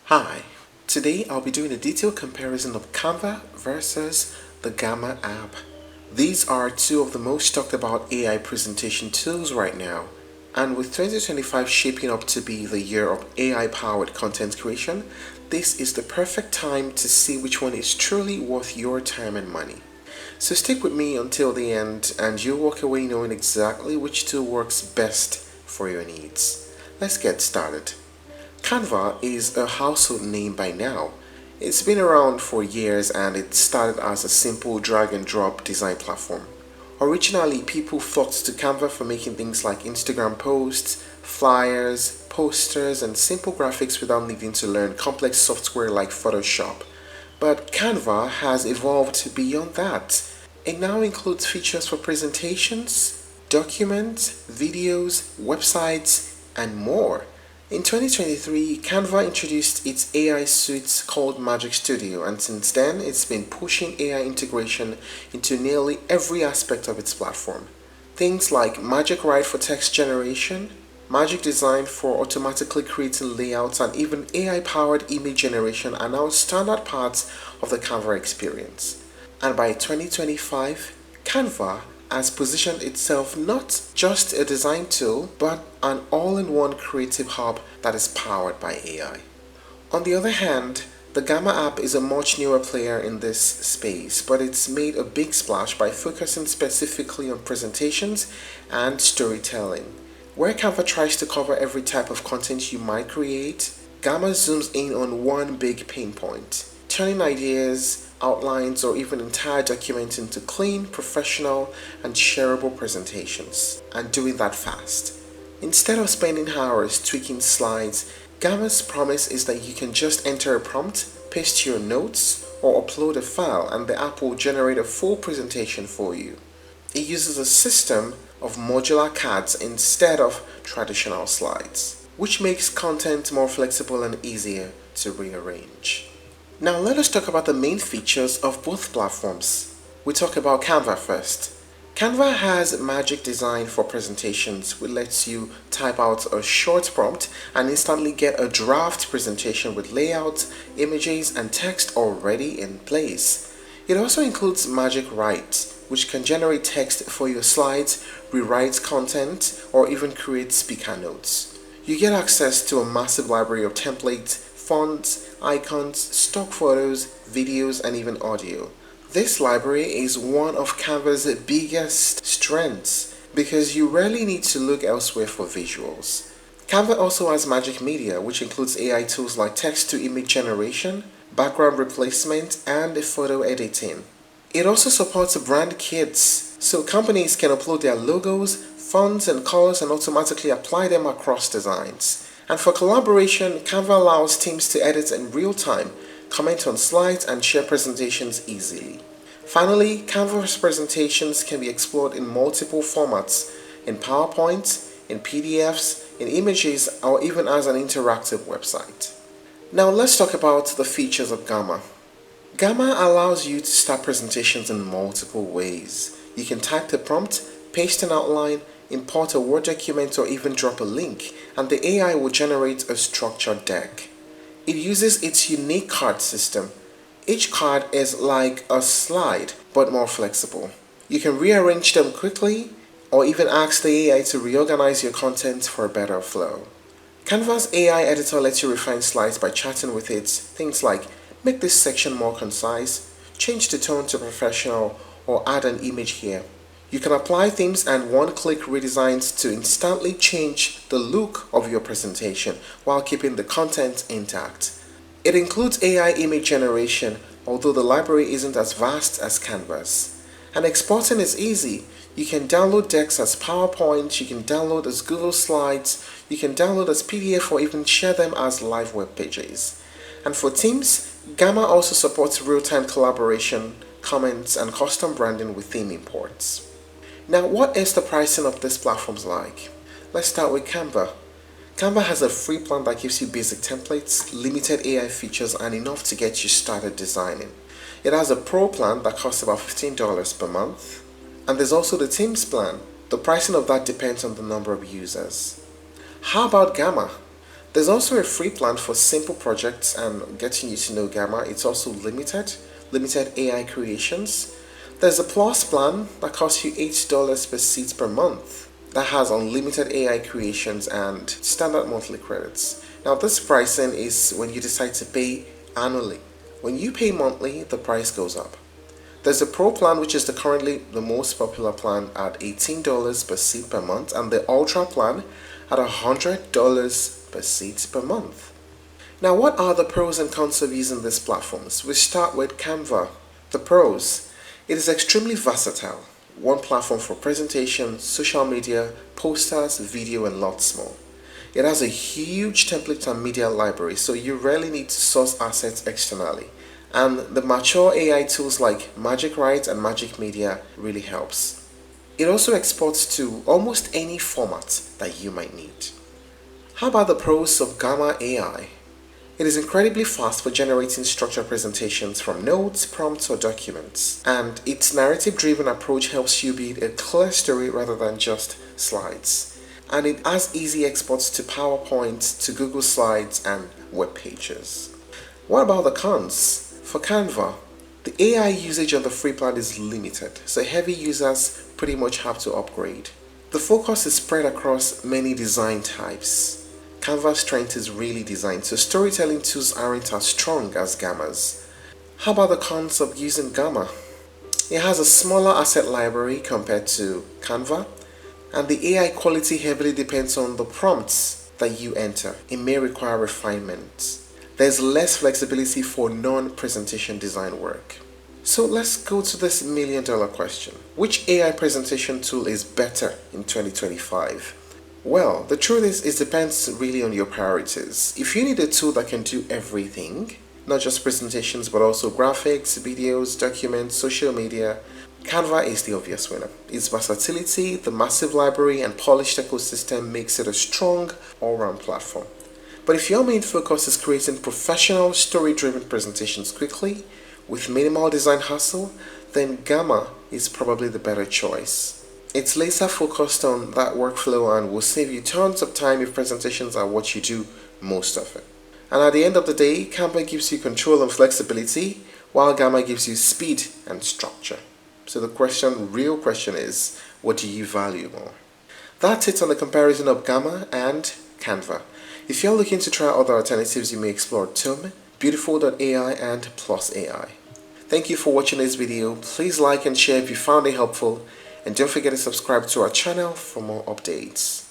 Hi, today I'll be doing a detailed comparison of Canva versus the Gamma app. These are two of the most talked about AI presentation tools right now. And with 2025 shaping up to be the year of AI powered content creation, this is the perfect time to see which one is truly worth your time and money. So stick with me until the end and you'll walk away knowing exactly which tool works best for your needs. Let's get started. Canva is a household name by now. It's been around for years and it started as a simple drag and drop design platform. Originally, people flocked to Canva for making things like Instagram posts, flyers, posters, and simple graphics without needing to learn complex software like Photoshop. But Canva has evolved beyond that. It now includes features for presentations, documents, videos, websites, and more. In 2023, Canva introduced its AI suite called Magic Studio, and since then, it's been pushing AI integration into nearly every aspect of its platform. Things like Magic Write for text generation, Magic Design for automatically creating layouts, and even AI-powered image generation are now standard parts of the Canva experience. And by 2025, Canva has positioned itself not just a design tool, but an all-in-one creative hub that is powered by AI. On the other hand, the Gamma app is a much newer player in this space, but it's made a big splash by focusing specifically on presentations and storytelling. Where Canva tries to cover every type of content you might create, Gamma zooms in on one big pain point, turning ideas, outlines, or even entire documents into clean, professional, and shareable presentations, and doing that fast. Instead of spending hours tweaking slides, Gamma's promise is that you can just enter a prompt, paste your notes, or upload a file, and the app will generate a full presentation for you. It uses a system of modular cards instead of traditional slides, which makes content more flexible and easier to rearrange. Now let us talk about the main features of both platforms. We talk about Canva first. Canva has Magic Design for presentations, which lets you type out a short prompt and instantly get a draft presentation with layouts, images, and text already in place. It also includes Magic Write, which can generate text for your slides, rewrite content, or even create speaker notes. You get access to a massive library of templates, fonts, icons, stock photos, videos, and even audio. This library is one of Canva's biggest strengths because you rarely need to look elsewhere for visuals. Canva also has Magic Media, which includes AI tools like text-to-image generation, background replacement, and photo editing. It also supports brand kits, so companies can upload their logos, fonts, and colors and automatically apply them across designs. And for collaboration, Canva allows teams to edit in real time, comment on slides, and share presentations easily. Finally, Canva's presentations can be explored in multiple formats, in PowerPoint, in PDFs, in images, or even as an interactive website. Now let's talk about the features of Gamma. Gamma allows you to start presentations in multiple ways. You can type the prompt, paste an outline, import a Word document, or even drop a link, and the AI will generate a structured deck. It uses its unique card system. Each card is like a slide, but more flexible. You can rearrange them quickly, or even ask the AI to reorganize your content for a better flow. Canva's AI editor lets you refine slides by chatting with it, things like make this section more concise, change the tone to professional, or add an image here. You can apply themes and one-click redesigns to instantly change the look of your presentation while keeping the content intact. It includes AI image generation, although the library isn't as vast as Canva's. And exporting is easy. You can download decks as PowerPoint, you can download as Google Slides, you can download as PDF, or even share them as live web pages. And for teams, Gamma also supports real-time collaboration, comments, and custom branding with theme imports. Now, what is the pricing of these platforms like? Let's start with Canva. Canva has a free plan that gives you basic templates, limited AI features, and enough to get you started designing. It has a pro plan that costs about $15 per month. And there's also the Teams plan. The pricing of that depends on the number of users. How about Gamma? There's also a free plan for simple projects and getting you to know Gamma. It's also limited AI creations. There's a plus plan that costs you $8 per seat per month that has unlimited AI creations and standard monthly credits. Now, this pricing is when you decide to pay annually. When you pay monthly, the price goes up. There's the Pro plan, which is currently the most popular plan at $18 per seat per month, and the Ultra plan at $100 per seat per month. Now, what are the pros and cons of using these platforms? We start with Canva. The pros: it is extremely versatile. One platform for presentation, social media, posters, video, and lots more. It has a huge template and media library, so you rarely need to source assets externally. And the mature AI tools like Magic Write and Magic Media really helps. It also exports to almost any format that you might need. How about the pros of Gamma AI? It is incredibly fast for generating structured presentations from notes, prompts, or documents. And its narrative-driven approach helps you build a clear story rather than just slides. And it has easy exports to PowerPoint, to Google Slides, and web pages. What about the cons? For Canva, the AI usage on the free plan is limited, so heavy users pretty much have to upgrade. The focus is spread across many design types. Canva's strength is really design, so storytelling tools aren't as strong as Gamma's. How about the cons of using Gamma? It has a smaller asset library compared to Canva, and the AI quality heavily depends on the prompts that you enter. It may require refinement. There's less flexibility for non-presentation design work. So let's go to this million-dollar question. Which AI presentation tool is better in 2025? Well, the truth is, it depends really on your priorities. If you need a tool that can do everything, not just presentations but also graphics, videos, documents, social media, Canva is the obvious winner. Its versatility, the massive library, and polished ecosystem makes it a strong all-round platform. But if your main focus is creating professional, story-driven presentations quickly, with minimal design hassle, then Gamma is probably the better choice. It's laser focused on that workflow and will save you tons of time if presentations are what you do most of it. And at the end of the day, Canva gives you control and flexibility, while Gamma gives you speed and structure. So the real question is, what do you value more? That's it on the comparison of Gamma and Canva. If you're looking to try other alternatives, you may explore Tome, Beautiful.ai, and Plus AI. Thank you for watching this video. Please like and share if you found it helpful, and don't forget to subscribe to our channel for more updates.